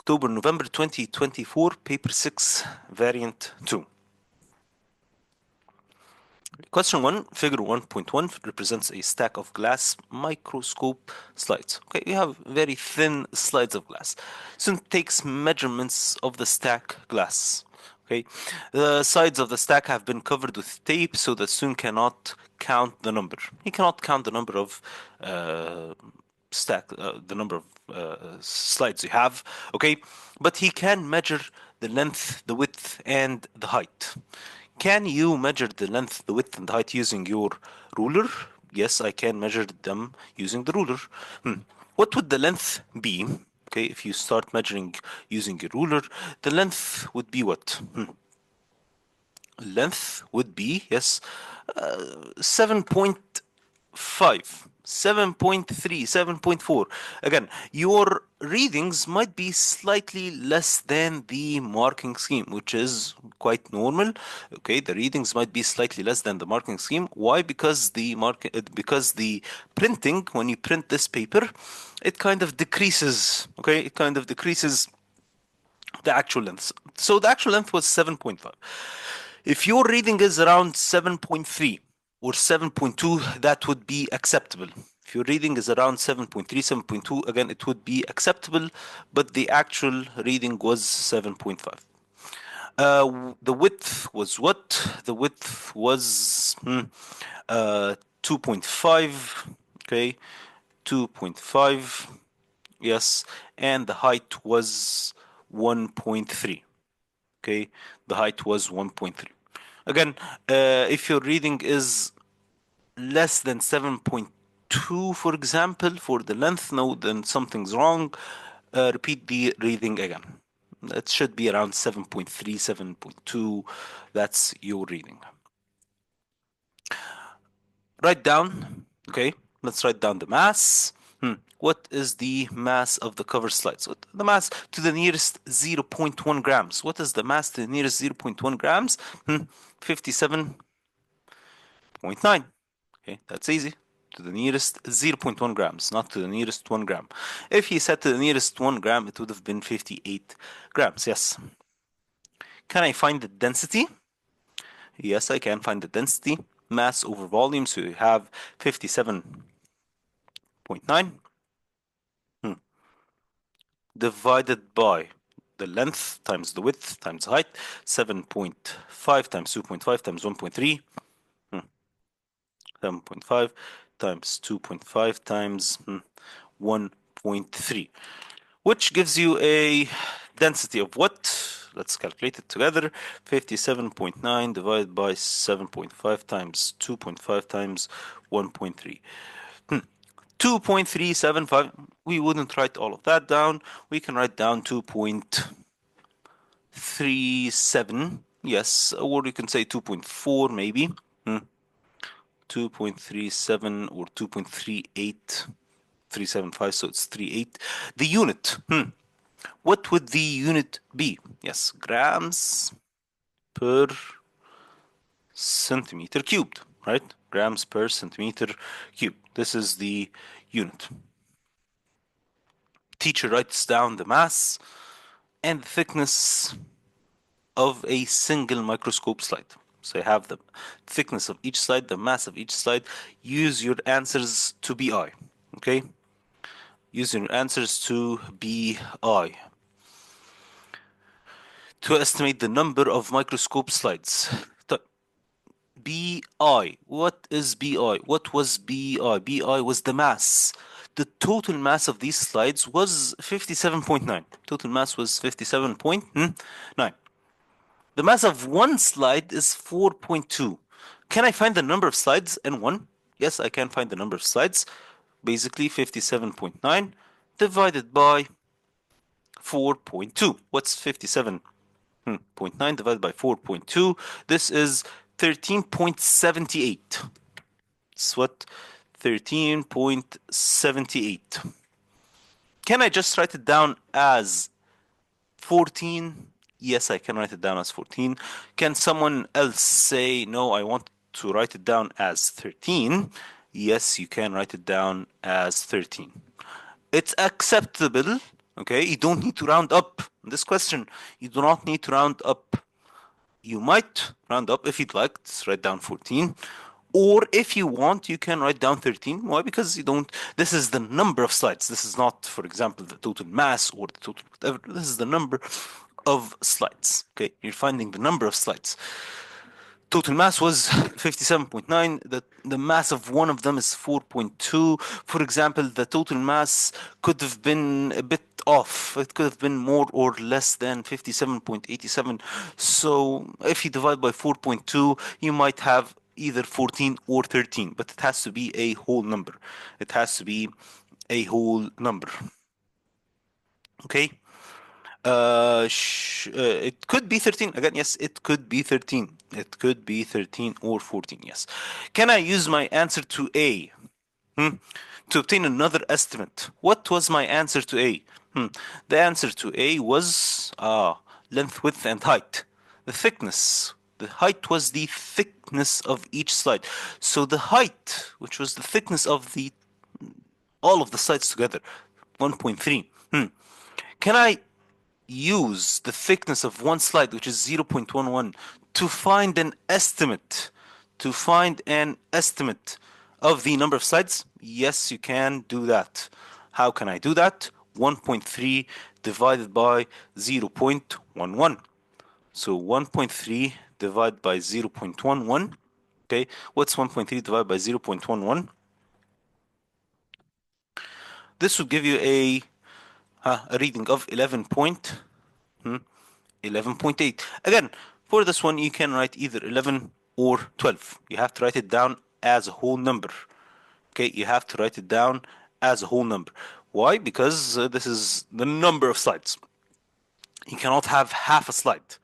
October, November 2024, paper 6, variant 2. Question 1, figure 1.1 represents a stack of glass microscope slides. Okay, we have very thin slides of glass. Student takes measurements of the stack glass. Okay, the sides of the stack have been covered with tape so the student cannot count the number. He cannot count the number of slides you have. Okay, but he can measure the length, the width, and the height. Can you measure the length, the width, and the height using your ruler? Yes, I can measure them using the ruler. What would the length be? Okay, if you start measuring using your ruler, the length would be what? Length would be, yes, 7.5. 7.3, 7.4. Again, your readings might be slightly less than the marking scheme, which is quite normal. Okay, the readings might be slightly less than the marking scheme. Why? Because the printing, when you print this paper, it kind of decreases. Okay, it kind of decreases the actual length. So the actual length was 7.5. If your reading is around 7.3 or 7.2, that would be acceptable. If your reading is around 7.3, 7.2, again, it would be acceptable, but the actual reading was 7.5. The width was what? The width was 2.5, okay, 2.5, yes, and the height was 1.3, okay, the height was 1.3. Again, if your reading is less than 7.2, for example, for the length, no, then something's wrong. Repeat the reading again. It should be around 7.3, 7.2. That's your reading. Write down, okay, let's write down the mass. What is the mass of the cover slide? So the mass to the nearest 0.1 grams. What is the mass to the nearest 0.1 grams? 57.9. Okay, that's easy. To the nearest 0.1 grams, not to the nearest 1 gram. If he said to the nearest 1 gram, it would have been 58 grams. Yes. Can I find the density? Yes, I can find the density. Mass over volume, so you have 57.9 divided by the length times the width times the height, 7.5 times 2.5 times 1.3, 7.5 times 2.5 times 1.3, which gives you a density of what? Let's calculate it together. 57.9 divided by 7.5 times 2.5 times 1.3. 2.375. We wouldn't write all of that down. We can write down 2.37. Yes, or you can say 2.4 maybe. 2.37 or 2.38. 375, so it's 38. The unit. What would the unit be? Yes, grams per centimeter cubed, right? Grams per centimeter cubed. This is the unit. Teacher writes down the mass and the thickness of a single microscope slide. So you have the thickness of each slide, the mass of each slide. Use your answers to BI, okay? Use your answers to BI to estimate the number of microscope slides. BI. What is BI? What was BI? BI was the mass. The total mass of these slides was 57.9. Total mass was 57.9. The mass of one slide is 4.2. Can I find the number of slides in one? Yes, I can find the number of slides. Basically 57.9 divided by 4.2. What's 57.9 divided by 4.2? This is 13.78. It's what? 13.78. Can I just write it down as 14? Yes, I can write it down as 14. Can someone else say, no, I want to write it down as 13? Yes, you can write it down as 13. It's acceptable, Okay, you don't need to round up. In this question, you do not need to round up. You might round up if you'd like. Just write down 14. Or if you want, you can write down 13. Why? Because you don't, this is the number of slides. This is not, for example, the total mass or the total whatever. This is the number of slides. Okay, you're finding the number of slides. Total mass was 57.9. The mass of one of them is 4.2. For example, the total mass could have been a bit off. It could have been more or less than 57.87. So if you divide by 4.2, you might have either 14 or 13, but it has to be a whole number. It has to be a whole number. Okay? It could be 13 again. Yes, it could be 13. It could be 13 or 14. Yes. Can I use my answer to A to obtain another estimate? What was my answer to A? The answer to A was length, width, and height. The thickness. The height was the thickness of each slide. So the height, which was the thickness of the all of the slides together, 1.3. Can I use the thickness of one slide, which is 0.11, to find an estimate, of the number of slides? Yes, you can do that. How can I do that? 1.3 divided by 0.11. So 1.3 divided by 0.11. Okay, what's 1.3 divided by 0.11? This will give you a reading of 11.8. Again, for this one, you can write either 11 or 12. You have to write it down as a whole number. Okay, you have to write it down as a whole number. Why? Because this is the number of slides. You cannot have half a slide.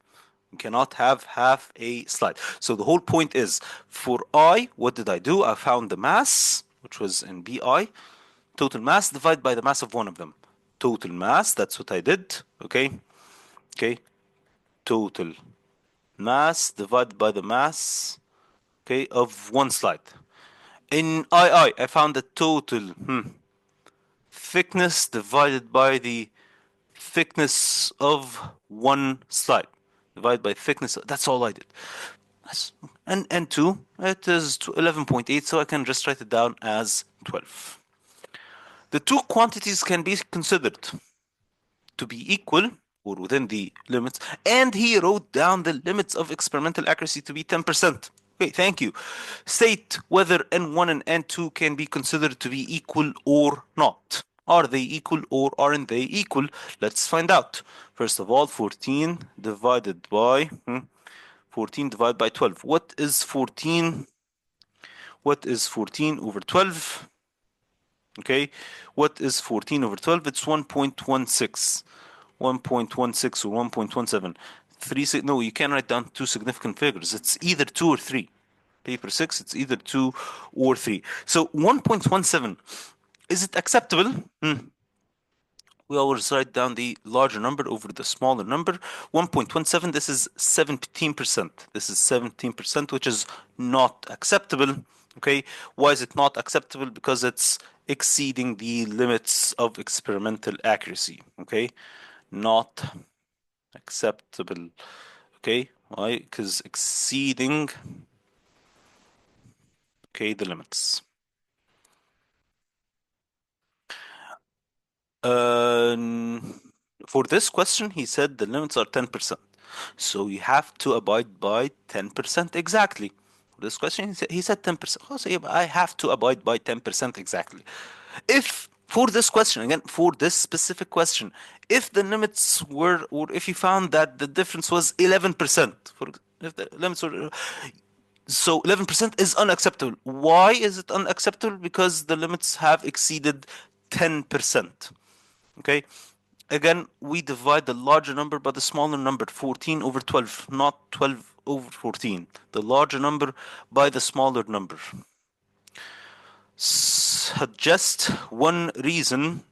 You cannot have half a slide. So the whole point is, for I, what did I do? I found the mass, which was in BI, total mass divided by the mass of one of them. Total mass, that's what I did. Okay. Total mass divided by the mass, okay, of one slide. In I found the total thickness divided by the thickness of one slide. Divided by thickness, that's all I did. And 2, it is 11.8, so I can just write it down as 12. The two quantities can be considered to be equal or within the limits, and he wrote down the limits of experimental accuracy to be 10%. Okay, thank you. State whether N1 and N2 can be considered to be equal or not. Are they equal or aren't they equal? Let's find out. First of all, 14 divided by 12. What is 14? What is 14 over 12? Okay, what is 14 over 12? It's 1.16. 1.16 or 1.17. No, you can't write down two significant figures. It's either 2 or 3. Paper 6, it's either 2 or 3. So 1.17, is it acceptable? We always write down the larger number over the smaller number. 1.17, this is 17%. This is 17%, which is not acceptable. Okay, why is it not acceptable? Because it's exceeding the limits of experimental accuracy. Okay, not acceptable. Okay, why? Because exceeding, okay, the limits. For this question, he said the limits are 10%. So you have to abide by 10% exactly. For this question, he said 10%. Oh, so yeah, I have to abide by 10% exactly. If for this question, again, for this specific question, if the limits were, or if you found that the difference was 11%, if the limits were, so 11% is unacceptable. Why is it unacceptable? Because the limits have exceeded 10%. Okay. Again, we divide the larger number by the smaller number, 14 over 12, not 12 over 14. The larger number by the smaller number. Suggest one reason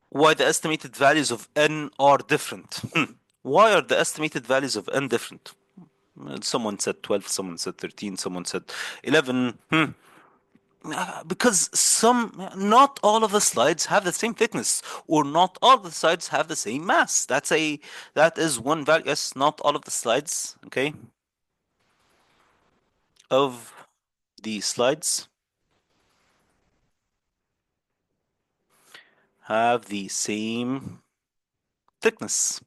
why the estimated values of n are different. Why are the estimated values of n different? Someone said 12, someone said 13, someone said 11. Because not all of the slides have the same thickness, or not all of the slides have the same mass. That is one value. Yes, not all of the slides, okay, of the slides have the same thickness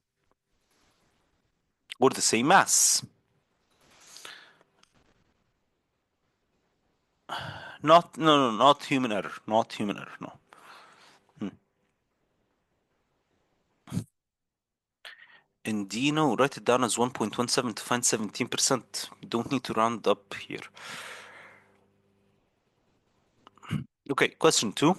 or the same mass. Not human error. Not human error. No. Hmm. In Dino, write it down as 1.17 to find 17%. You don't need to round up here. Okay, question two.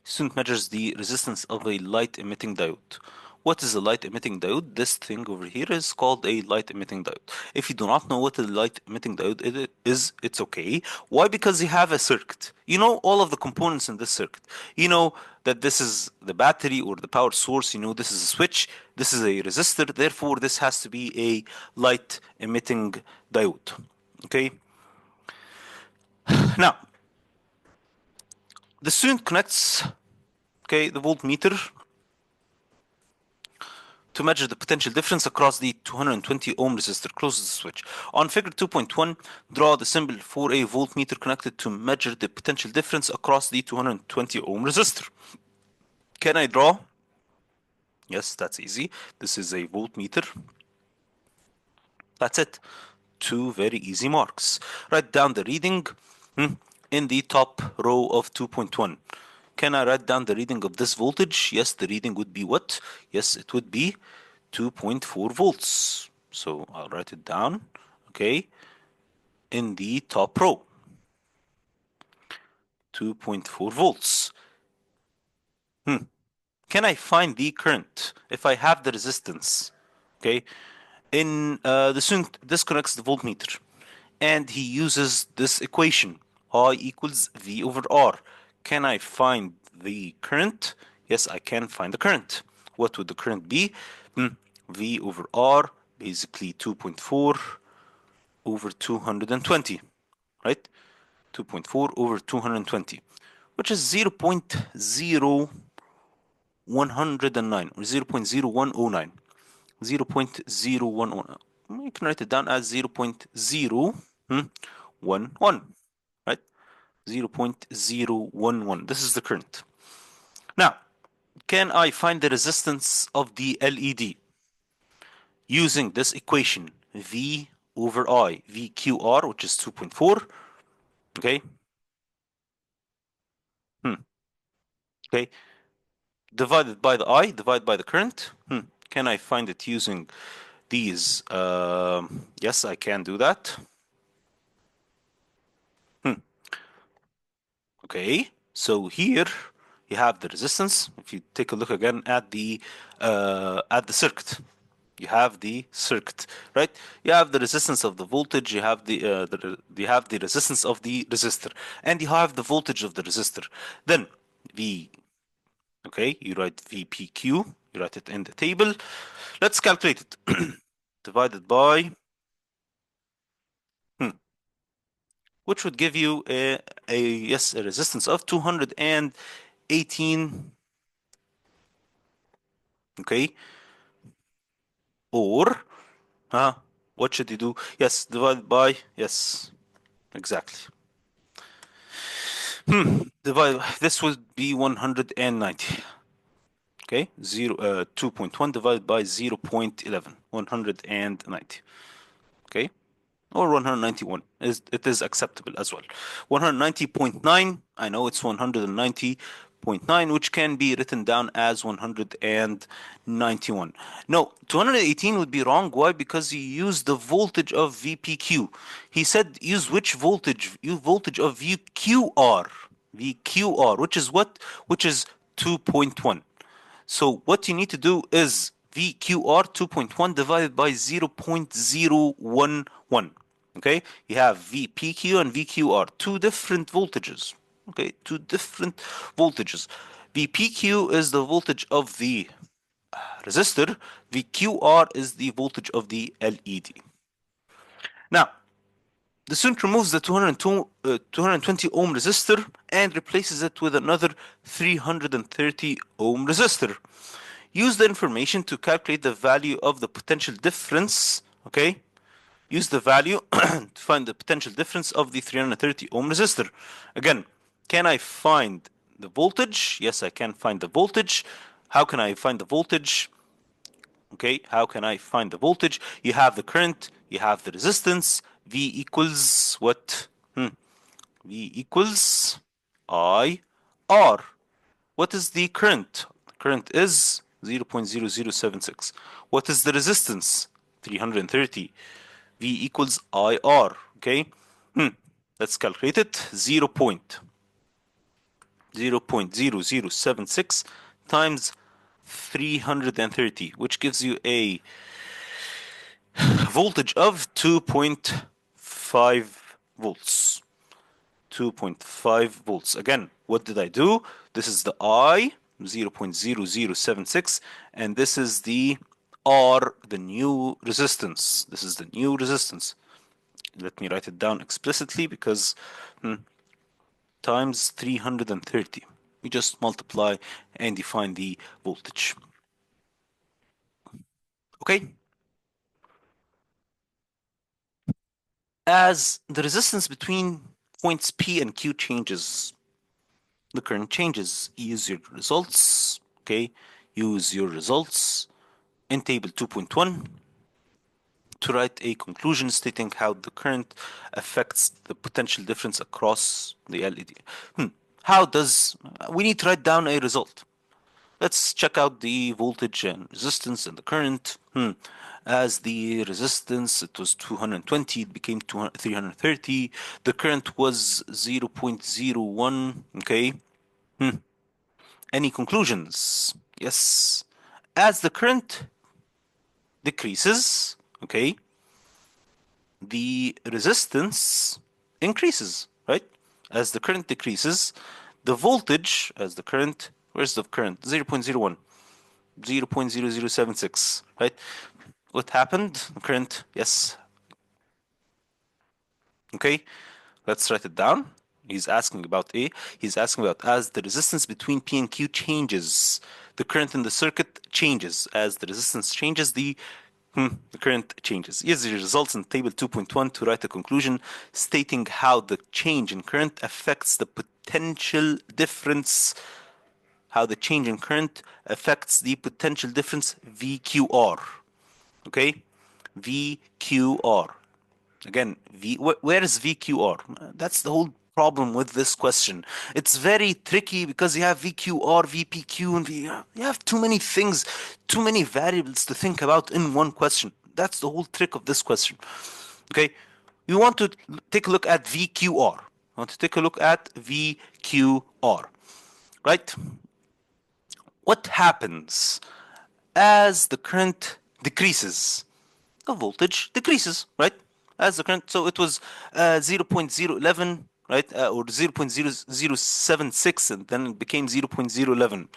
Student measures the resistance of a light emitting diode. What is a light emitting diode? This thing over here is called a light emitting diode. If you do not know what a light emitting diode is, it's okay. Why? Because you have a circuit. You know all of the components in this circuit. You know that this is the battery or the power source. You know this is a switch. This is a resistor. Therefore, this has to be a light emitting diode. Okay. Now, the student connects, okay, the voltmeter to measure the potential difference across the 220 ohm resistor. Close the switch. On figure 2.1, draw the symbol for a voltmeter connected to measure the potential difference across the 220 ohm resistor. Can I draw? Yes, that's easy. This is a voltmeter. That's it. Two very easy marks. Write down the reading in the top row of 2.1. Can I write down the reading of this voltage? Yes, the reading would be what? Yes, it would be 2.4 volts. So I'll write it down, okay, in the top row. 2.4 volts. Can I find the current if I have the resistance? Okay, in the student disconnects the voltmeter and he uses this equation I equals V over R. Can I find the current? Yes, I can find the current. What would the current be? V over R, basically 2.4 over 220, right? 2.4 over 220, which is 0.0109 or 0.0109. 0.0109. You can write it down as 0.011, right? 0.011. This is the current. Now, can I find the resistance of the LED using this equation? V over I, VQR, which is 2.4. Okay. Okay. Divided by the I, divided by the current. Can I find it using these? Yes, I can do that. Okay, so here you have the resistance. If you take a look again at the circuit, you have the circuit, right? You have the resistance of the voltage. You have the resistance of the resistor, and you have the voltage of the resistor. Then V, okay, you write VPQ. You write it in the table. Let's calculate it. Divided by, which would give you a resistance of 218. Okay, or what should you do? Yes, divide by, yes, exactly. Divide, this would be 190. Okay, 2.1 divided by 0.11, 190. Okay, or 191 it is acceptable as well. 190.9, I know it's 190.9, which can be written down as 191. No, 218 would be wrong. Why? Because he used the voltage of VPQ. He said use which voltage? Use voltage of VQR, which is what? Which is 2.1. So what you need to do is VQR 2.1 divided by 0.011. Okay, you have VPQ and VQR, two different voltages. Okay, two different voltages. VPQ is the voltage of the resistor, VQR is the voltage of the LED. Now, The student removes the 220 ohm resistor and replaces it with another 330 ohm resistor. Use the information to calculate the value of the potential difference. Okay, use the value to find the potential difference of the 330 ohm resistor. Again, can I find the voltage? Yes, I can find the voltage. How can I find the voltage? Okay, how can I find the voltage? You have the current, you have the resistance. V equals what? V equals I R. What is the current? The current is 0.0076. What is the resistance? 330. V equals IR. Okay. Let's calculate it. 0.0076 times 330, which gives you a voltage of 2.5 volts. 2.5 volts. Again, what did I do? This is the I, 0.0076, and this is the R, the new resistance. This is the new resistance. Let me write it down explicitly because times 330. We just multiply and define the voltage. Okay? As the resistance between points P and Q changes, the current changes. Use your results. Okay? Use your results in table 2.1 to write a conclusion stating how the current affects the potential difference across the LED. How does we need to write down a result? Let's check out the voltage and resistance and the current. As the resistance, it was 220, it became 330. The current was 0.01. Okay. Any conclusions? Yes. As the current decreases, okay, the resistance increases, right? As the current decreases, the voltage, as the current, where's the current? 0.01, 0.0076, right? What happened? The current, yes. Okay, let's write it down. He's asking about A. He's asking about as the resistance between P and Q changes, the current in the circuit changes. As the resistance changes, the current changes. Use the results in table 2.1 to write a conclusion stating how the change in current affects the potential difference. How the change in current affects the potential difference VQR. Okay? VQR. Again, where is VQR? That's the whole problem with this question. It's very tricky because you have VQR, VPQ, and you have too many things, too many variables to think about in one question. That's the whole trick of this question. Okay, we want to take a look at VQR. I want to take a look at VQR, right? What happens as the current decreases? The voltage decreases, right? As the current, so it was 0.011, right? Or 0.0076, and then it became 0.011.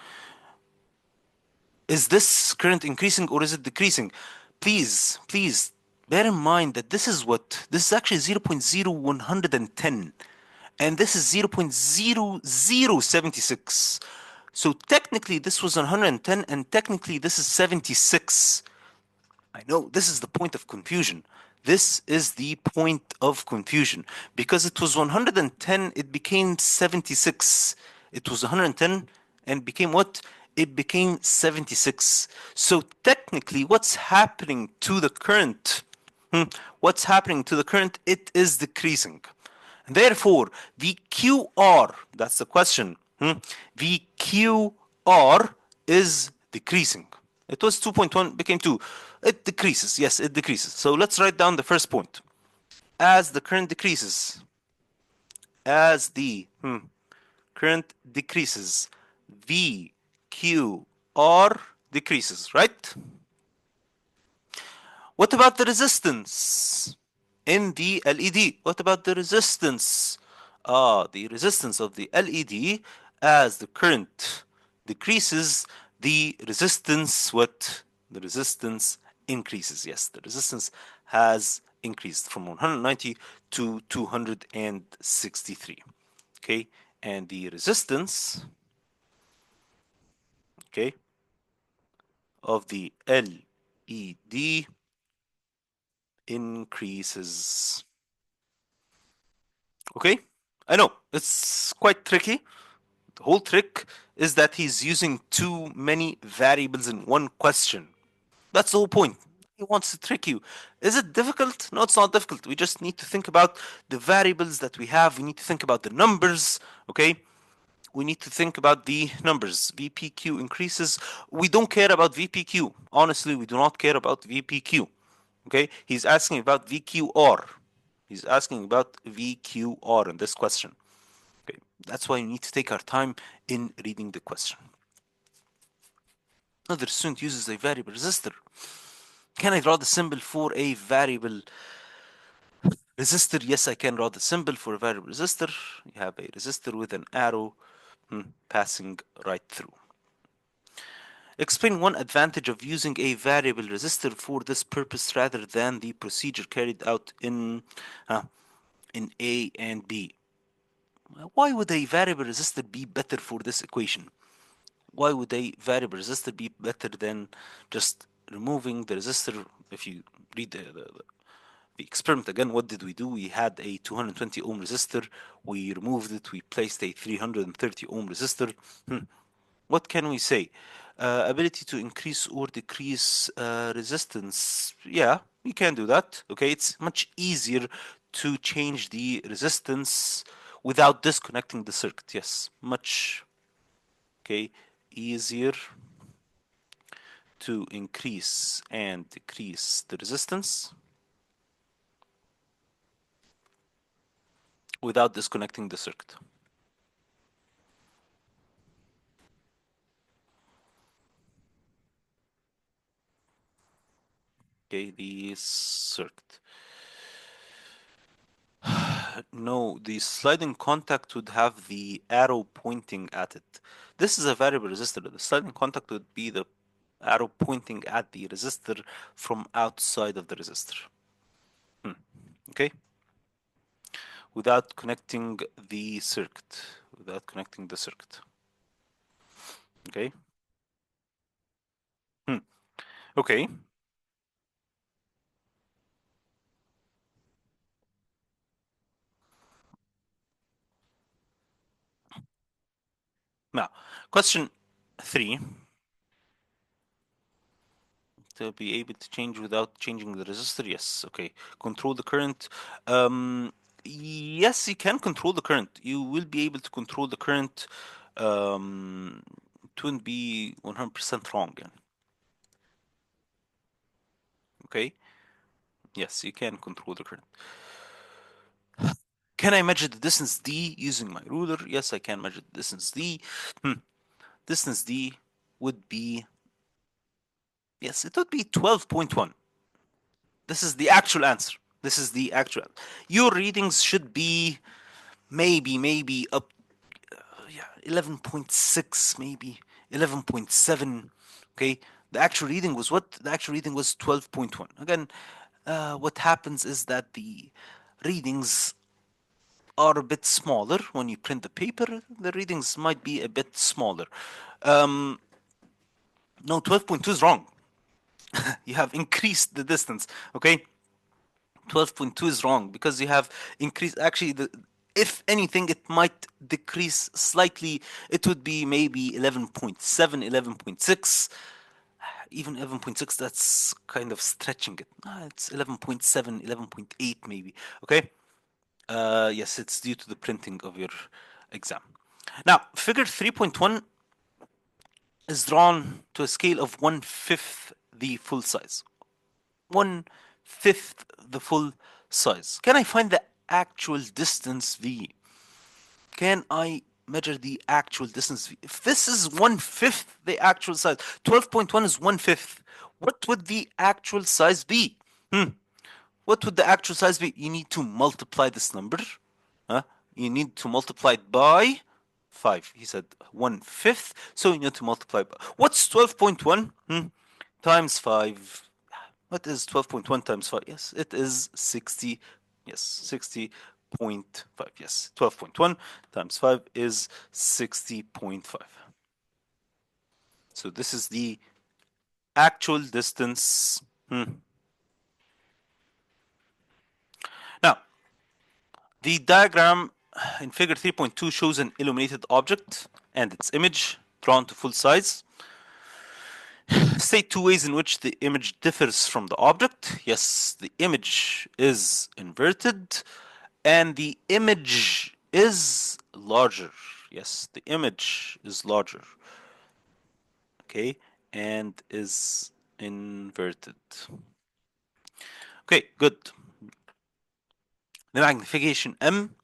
Is this current increasing or is it decreasing? Please, please bear in mind that this is actually 0.0110, and this is 0.0076. So technically this was 110, and technically this is 76. I know this is the point of confusion. This is the point of confusion because it was 110, it became 76. It was 110 and became what? It became 76. So technically, what's happening to the current? What's happening to the current? It is decreasing. Therefore, VQR, that's the question. VQR is decreasing. It was 2.1, became 2. It decreases. Yes, it decreases. So let's write down the first point. As the current decreases, as the current decreases, VQR decreases, right? What about the resistance in the LED? What about the resistance? The resistance of the LED as the current decreases, the resistance, what? The resistance increases. Yes, the resistance has increased from 190 to 263. Okay, and the resistance, okay, of the LED increases. Okay, I know it's quite tricky. The whole trick is that he's using too many variables in one question. That's the whole point. He wants to trick you. Is it difficult? No, it's not difficult. We just need to think about the variables that we have. We need to think about the numbers. Okay, we need to think about the numbers. VPQ increases. We don't care about VPQ. Honestly, we do not care about VPQ. Okay, he's asking about VQR. He's asking about VQR in this question. Okay, that's why we need to take our time in reading the question. Another student uses a variable resistor. Can I draw the symbol for a variable resistor? Yes, I can draw the symbol for a variable resistor. You have a resistor with an arrow passing right through. Explain one advantage of using a variable resistor for this purpose rather than the procedure carried out in A and B. Why would a variable resistor be better for this equation? Why would a variable resistor be better than just removing the resistor? If you read the experiment again, what did we do? We had a 220 ohm resistor, we removed it, we placed a 330 ohm resistor. What can we say? Ability to increase or decrease resistance. Yeah, we can do that. Okay, it's much easier to change the resistance without disconnecting the circuit. Yes, much easier to increase and decrease the resistance without disconnecting the circuit. Okay, the circuit. No, the sliding contact would have the arrow pointing at it. This is a variable resistor. The sliding contact would be the arrow pointing at the resistor from outside of the resistor. Okay? Without connecting the circuit. Without connecting the circuit. Okay? Okay. Now, question 3. To be able to change without changing the resistor? Yes. Okay. Control the current. Yes, you can control the current. You will be able to control the current. It wouldn't be 100% wrong. Okay. Yes, you can control the current. Can I measure the distance D using my ruler? Yes, I can measure the distance D. Distance D would be, yes, it would be 12.1. This is the actual answer. This is the actual. Your readings should be maybe up, yeah, 11.6, maybe 11.7. Okay, the actual reading was what? The actual reading was 12.1. Again, what happens is that the readings are a bit smaller when you print the paper. The readings might be a bit smaller. No, 12.2 is wrong. You have increased the distance. Okay, 12.2 is wrong because you have increased. Actually, if anything, it might decrease slightly. It would be maybe 11.7, 11.6. Even 11.6, that's kind of stretching it. It's 11.7, 11.8 maybe. Okay. Yes, it's due to the printing of your exam. Now, figure 3.1 is drawn to a scale of 1/5 the full size. 1/5 the full size. Can I find the actual distance V? Can I measure the actual distance V? If this is 1/5 the actual size, 12.1 is 1/5. What would the actual size be? What would the actual size be? You need to multiply this number. You need to multiply it by 5. He said 1/5, so you need to multiply by. What's 12.1 times 5? What is 12.1 times 5? Yes, it is 60. Yes, 60.5. Yes, 12.1 times 5 is 60.5. So this is the actual distance. Now, the diagram in figure 3.2 shows an illuminated object and its image drawn to full size. State two ways in which the image differs from the object. Yes, the image is inverted and the image is larger. Yes, the image is larger. Okay, and is inverted. Okay, good. The magnification M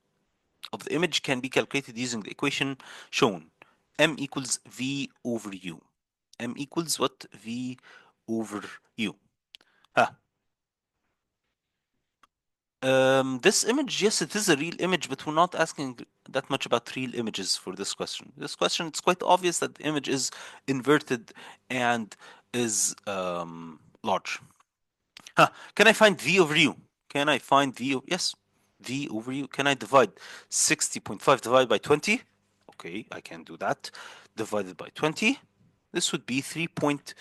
of the image can be calculated using the equation shown. M equals V over U. M equals what? V over U. Ah, this image, yes, it is a real image, but we're not asking that much about real images for this question. This question, it's quite obvious that the image is inverted and is large. Huh. Can I find V over U? Can I find V? Yes, V over U. Can I divide 60.5 divided by 20? Okay, I can do that. Divided by 20. This would be 3.025,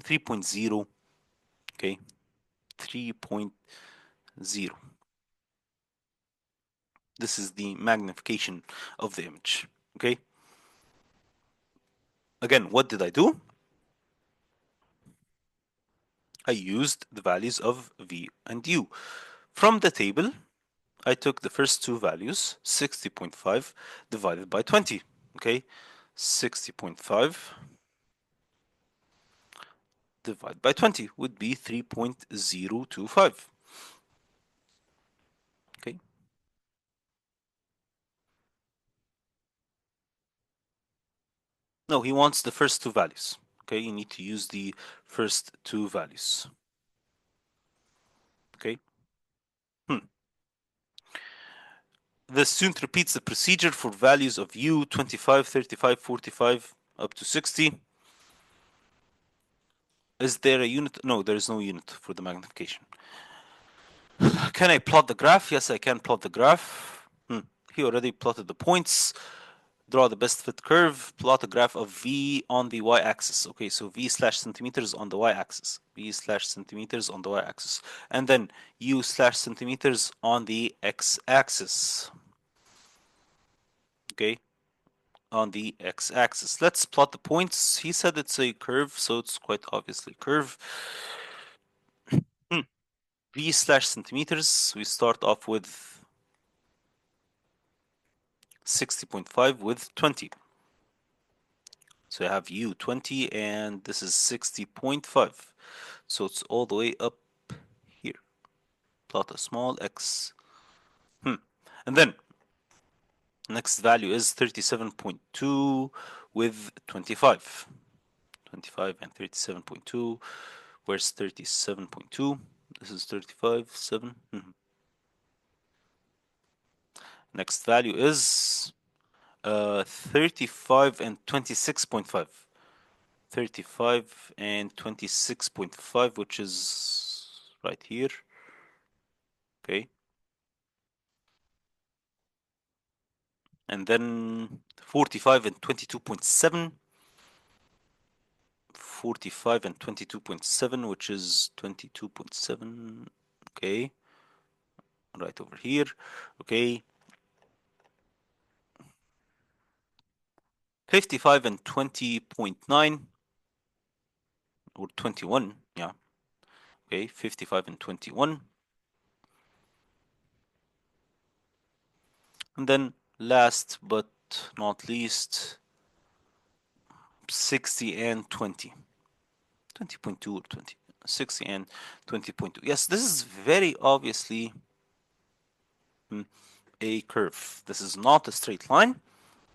3.0, okay, 3.0. This is the magnification of the image, okay? Again, what did I do? I used the values of V and U. From the table, I took the first two values, 60.5 divided by 20, okay? 60.5 divided by 20 would be 3.025, okay? No, he wants the first two values, okay? You need to use the first two values, okay? Hmm. The student repeats the procedure for values of U, 25, 35, 45, up to 60. Is there a unit? No, there is no unit for the magnification. Can I plot the graph? Yes, I can plot the graph. He already plotted the points. Draw the best fit curve. Plot a graph of V on the y-axis. Okay, so V slash centimeters on the y-axis. V slash centimeters on the y-axis. And then U slash centimeters on the x-axis. Okay, on the x-axis. Let's plot the points. He said it's a curve, so it's quite obviously a curve. V slash centimeters, we start off with 60.5 with 20. So I have U 20 and this is 60.5. So it's all the way up here. Plot a small x. And then next value is 37.2 with 25. 25 and 37.2. Where's 37.2? This is 35, 7. Next value is 35 and 26.5. 35 and 26.5, which is right here. Okay. And then 45 and 22.7. 45 and 22.7, which is 22.7. Okay. Right over here. Okay. 55 and 20.9 or 21. Yeah. Okay. 55 and 21. And then last but not least, 60 and 20. 20.2 or 20. 60 and 20.2. Yes, this is very obviously a curve. This is not a straight line.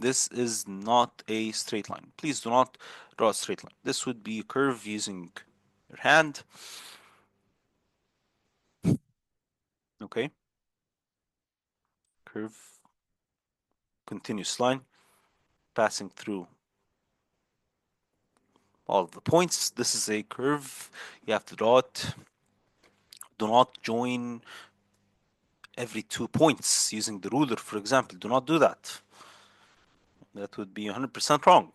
This is not a straight line. Please do not draw a straight line. This would be a curve using your hand. Okay. Curve, continuous line passing through all the points. This is a curve. You have to draw it. Do not join every 2 points using the ruler, for example. Do not do that. That would be 100% wrong.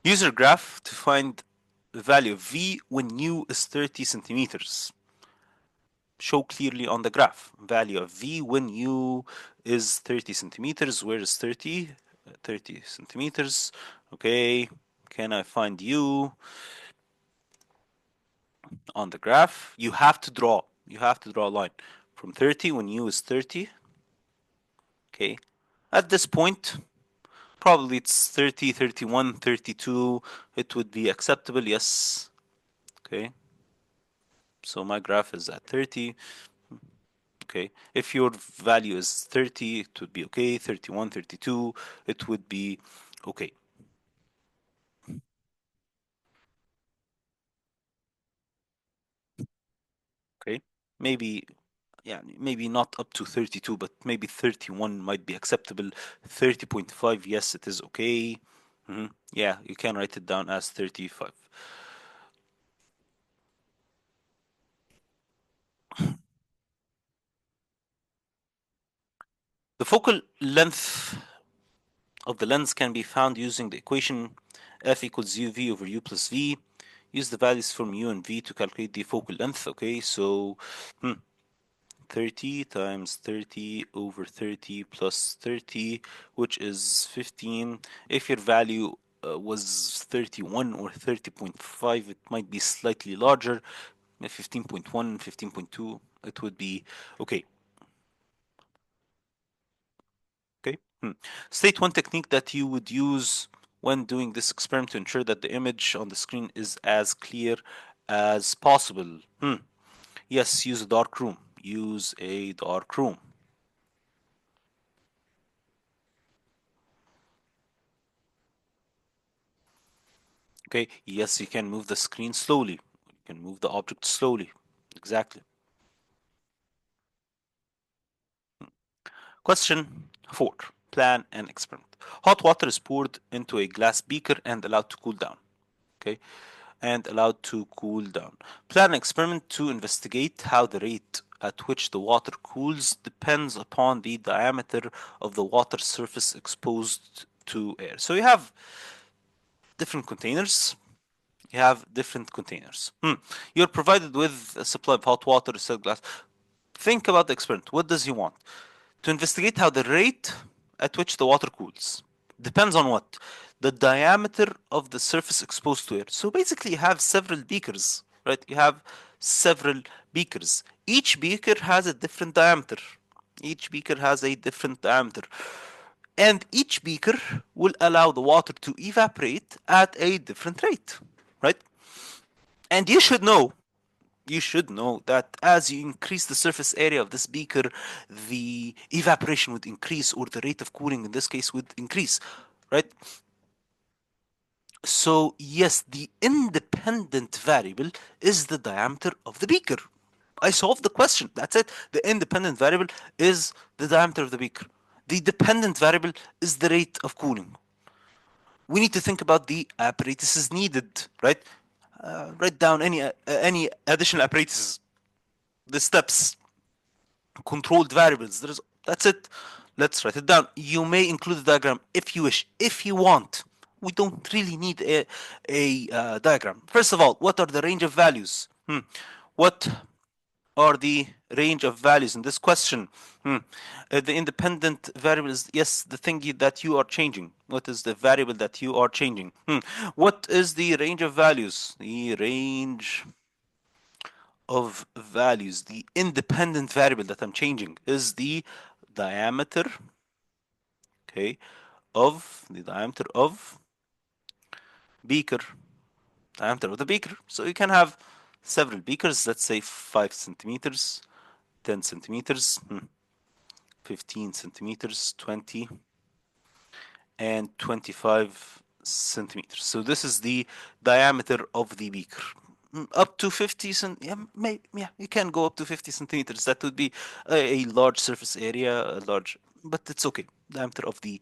User graph to find the value of V when U is 30 centimeters. Show clearly on the graph. Value of V when U is 30 centimeters. Where is 30? 30 centimeters. Okay. Can I find U on the graph? You have to draw. You have to draw a line from 30 when U is 30. Okay. At this point, probably it's 30, 31, 32. It would be acceptable. Yes. Okay. So my graph is at 30. Okay. If your value is 30, it would be okay. 31, 32, it would be okay. Okay. Maybe, yeah, maybe not up to 32, but maybe 31 might be acceptable. 30.5, yes, it is okay. Yeah, you can write it down as 35. The focal length of the lens can be found using the equation f equals uv over u plus v. Use the values from u and v to calculate the focal length. Okay, so 30 times 30 over 30 plus 30, which is 15. If your value was 31 or 30.5, it might be slightly larger. 15.1, 15.2, it would be okay. Okay. State one technique that you would use when doing this experiment to ensure that the image on the screen is as clear as possible. Yes, use a dark room. Use a dark room. Okay. Yes, you can move the screen slowly. You can move the object slowly. Exactly. Question 4. Plan an experiment. Hot water is poured into a glass beaker and allowed to cool down. Okay. And allowed to cool down. Plan an experiment to investigate how the rate at which the water cools depends upon the diameter of the water surface exposed to air. So you have different containers. You have different containers. You're provided with a supply of hot water, a cell glass. Think about the experiment. What does he want? To investigate how the rate at which the water cools depends on what? The diameter of the surface exposed to air. So basically, you have several beakers, right? You have several beakers. Each beaker has a different diameter. Each beaker has a different diameter. And each beaker will allow the water to evaporate at a different rate, right? And you should know that as you increase the surface area of this beaker, the evaporation would increase, or the rate of cooling in this case would increase, right? So, yes, the independent variable is the diameter of the beaker. I solved the question. That's it. The independent variable is the diameter of the beaker. The dependent variable is the rate of cooling. We need to think about the apparatuses needed, right? Write down any additional apparatuses, the steps, controlled variables. That's it. Let's write it down. You may include a diagram if you wish, if you want. We don't really need a diagram. First of all, what are the range of values? What are the range of values in this question? The independent variable is, yes, the thing that you are changing. What is the variable that you are changing? What is the range of values? The range of values, the independent variable that I'm changing is the diameter, okay, of the diameter of beaker, diameter of the beaker. So you can have several beakers, let's say 5 centimeters, 10 centimeters, 15 centimeters, 20, and 25 centimeters. So this is the diameter of the beaker. up to 50 cent. Yeah, yeah, you can go up to 50 centimeters. That would be a large surface area, a large, but it's okay. Diameter of the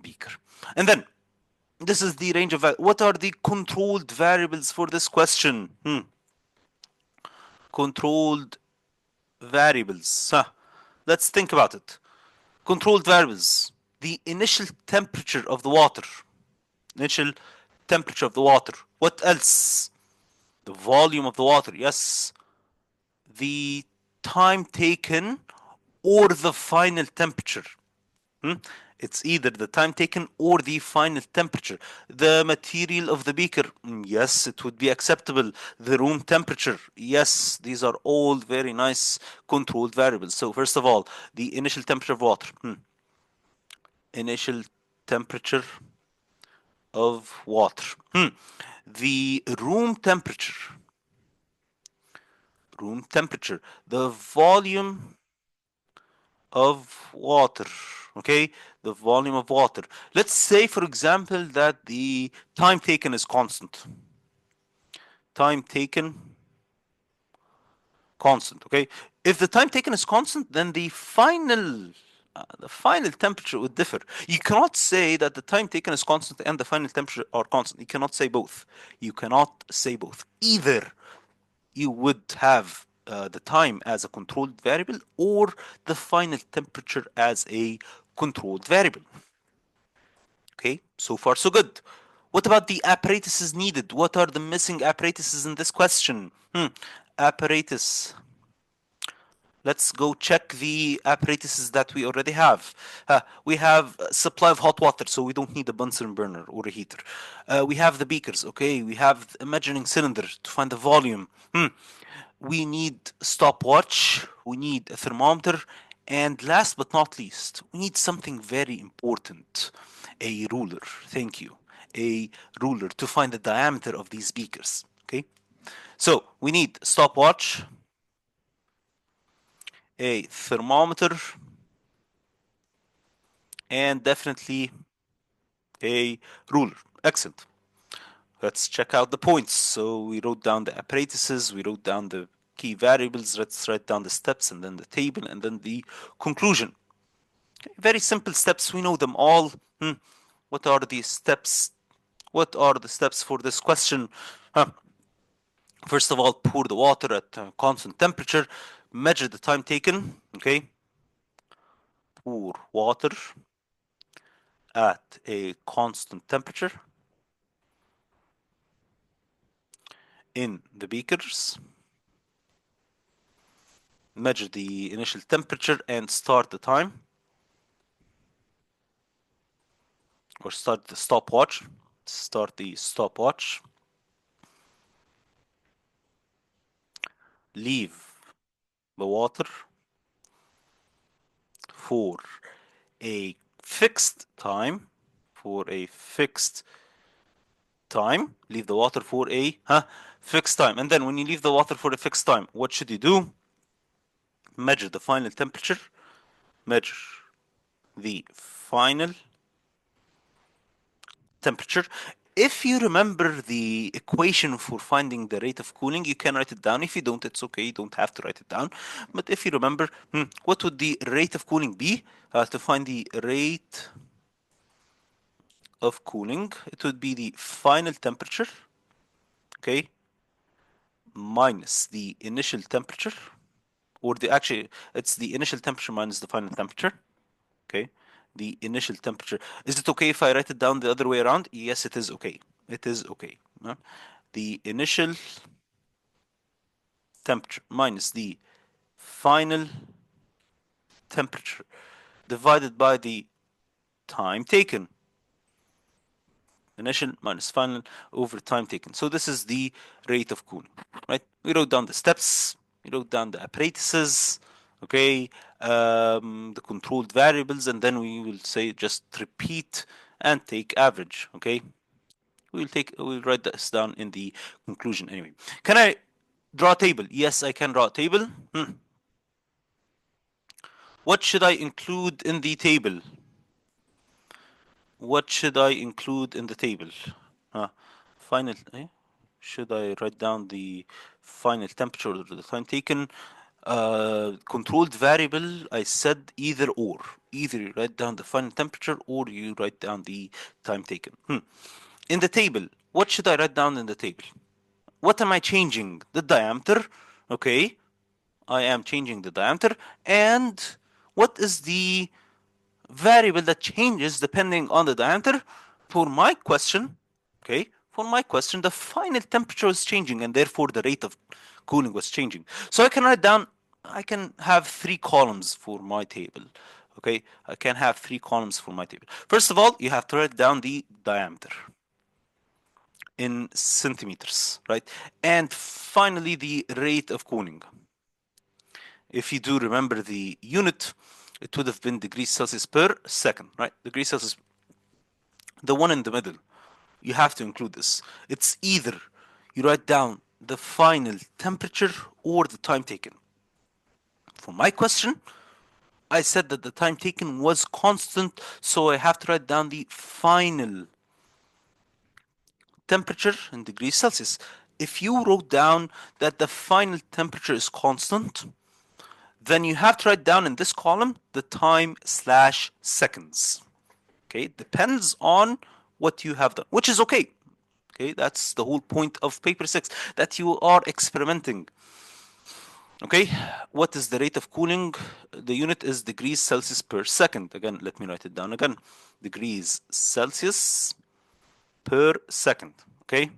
beaker, and then this is the range of. What are the controlled variables for this question? Controlled variables. Huh. Let's think about it. Controlled variables. The initial temperature of the water. Initial temperature of the water. What else? The volume of the water. Yes. The time taken or the final temperature. It's either the time taken or the final temperature. The material of the beaker, yes, it would be acceptable. The room temperature, yes, these are all very nice controlled variables. So first of all, the initial temperature of water. Initial temperature of water. The room temperature. Room temperature. The volume of water. Okay, the volume of water. Let's say, for example, that the time taken is constant. Time taken constant. Okay, if the time taken is constant, then the final temperature would differ. You cannot say that the time taken is constant and the final temperature are constant. You cannot say both. You cannot say both. Either you would have the time as a controlled variable or the final temperature as a controlled variable. Okay, so far so good. What about the apparatuses needed? What are the missing apparatuses in this question? Apparatus. Let's go check the apparatuses that we already have. We have supply of hot water, so we don't need a Bunsen burner or a heater. We have the beakers, okay? We have a measuring cylinder to find the volume. We need stopwatch, we need a thermometer, and last but not least, we need something very important, a ruler. Thank you. A ruler to find the diameter of these beakers. Okay, so we need stopwatch, a thermometer, and definitely a ruler. Excellent. Let's check out the points. So we wrote down the apparatuses, we wrote down the key variables, let's write down the steps and then the table and then the conclusion. Okay, very simple steps, we know them all. What are the steps? What are the steps for this question? First of all, pour the water at a constant temperature, measure the time taken, okay? Pour water at a constant temperature in the beakers. Measure the initial temperature and start the time. Or start the stopwatch. Start the stopwatch. Leave the water for a fixed time. Leave the water for a fixed time. And then when you leave the water for a fixed time, what should you do? Measure the final temperature. Measure the final temperature. If you remember the equation for finding the rate of cooling, you can write it down. If you don't, it's okay. You don't have to write it down. But if you remember, what would the rate of cooling be? To find the rate of cooling, it would be the final temperature, okay, minus the initial temperature, or it's the initial temperature minus the final temperature, okay? The initial temperature. Is it okay if I write it down the other way around? Yes, it is okay. It is okay. The initial temperature minus the final temperature divided by the time taken. Initial minus final over time taken. So this is the rate of cooling, right? We wrote down the steps, we wrote down the apparatuses, okay, the controlled variables, and then we will say just repeat and take average, okay? We'll write this down in the conclusion anyway. Can I draw a table? Yes, I can draw a table. What should I include in the table? What should I include in the table? Final. should I write down the final temperature or the time taken? Controlled variable, I said either or. Either you write down the final temperature or you write down the time taken. In the table, what should I write down in the table? What am I changing? The diameter. Okay, I am changing the diameter. And what is the variable that changes depending on the diameter? For my question, okay, for my question, the final temperature is changing and therefore the rate of cooling was changing. So I can write down, I can have three columns for my table. Okay, I can have three columns for my table. First of all, you have to write down the diameter in centimeters, right? And finally, the rate of cooling. If you do remember the unit, it would have been degrees Celsius per second, right? Degrees Celsius, the one in the middle. You have to include this. It's either you write down the final temperature or the time taken. For my question, I said that the time taken was constant, so I have to write down the final temperature in degrees Celsius. If you wrote down that the final temperature is constant, then you have to write down in this column the time slash seconds. Okay, it depends on what you have done, which is okay. Okay, that's the whole point of paper 6, that you are experimenting. Okay, what is the rate of cooling? The unit is degrees Celsius per second. Again, let me write it down again. Degrees Celsius per second. Okay,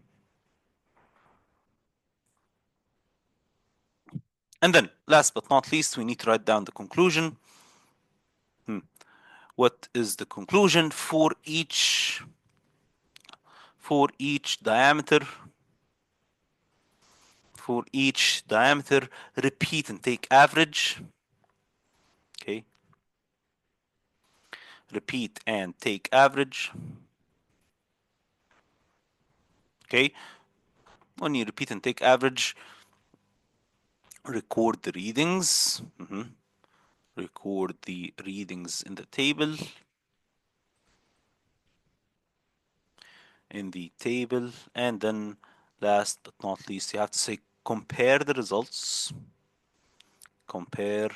and then last but not least, we need to write down the conclusion. What is the conclusion for each diameter? For each diameter, repeat and take average. Okay, repeat and take average. Okay, when you repeat and take average, record the readings. Record the readings in the table. And then last but not least, you have to say compare the results. Compare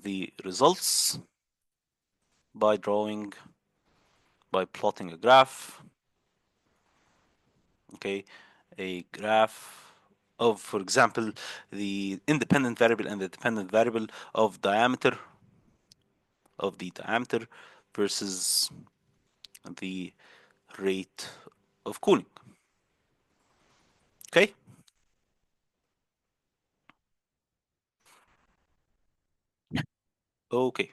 the results by plotting a graph. Okay, a graph of, for example, the independent variable and the dependent variable of diameter versus the rate of cooling. Okay. Okay.